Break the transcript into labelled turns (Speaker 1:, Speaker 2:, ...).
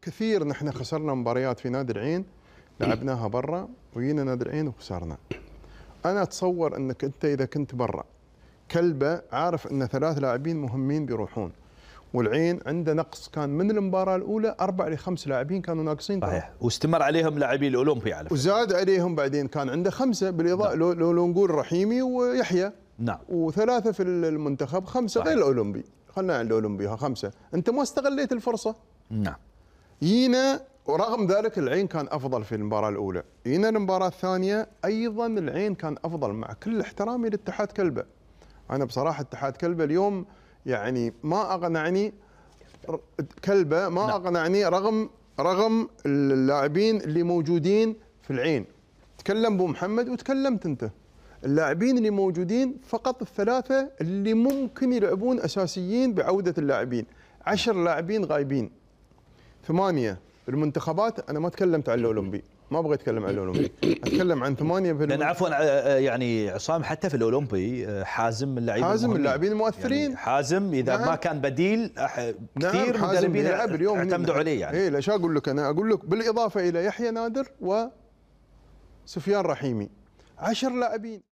Speaker 1: كثير نحن خسرنا مباريات في نادي العين، لعبناها برا وجينا نادي العين وخسرنا. انا اتصور انك انت اذا كنت برا كلبه عارف ان 3 لاعبين مهمين بيروحون، والعين عنده نقص كان من المباراه الاولى 4 ل 5 لاعبين كانوا ناقصين.
Speaker 2: صحيح، واستمر عليهم لاعبي الاولمبي على فكره،
Speaker 1: وزاد عليهم بعدين كان عنده 5 بالاضافه. نعم. لو نقول رحيمي ويحيى.
Speaker 2: نعم.
Speaker 1: و3 في المنتخب، 5 غير الاولمبي، خلينا عن الاولمبي 5. انت ما استغليت الفرصه.
Speaker 2: نعم.
Speaker 1: جينا ورغم ذلك العين كان افضل في المباراه الاولى، جينا المباراه الثانيه ايضا العين كان افضل، مع كل احترامي لاتحاد كلبه. انا بصراحه اتحاد كلبه اليوم يعني ما اقنعني، كلبه ما اقنعني رغم اللاعبين اللي موجودين في العين. تكلم ابو محمد وتكلمت انت. اللاعبين اللي موجودين فقط ال3 اللي ممكن يلعبون اساسيين بعوده اللاعبين، 10 لاعبين غايبين، 8 بالمنتخبات. انا ما تكلمت عن الاولمبي، ما ابغى اتكلم عن الاولمبي، اتكلم عن 8
Speaker 2: لان عفوا يعني عصام حتى في الاولمبي حازم من اللعيبه،
Speaker 1: حازم اللاعبين المؤثرين، يعني
Speaker 2: حازم اذا ما كان بديل كثير مدربين اعتمدوا عليه يعني.
Speaker 1: ايه ليش اقول لك، انا اقول لك بالاضافه الى يحيى نادر وسفيان رحيمي 10 لاعبين.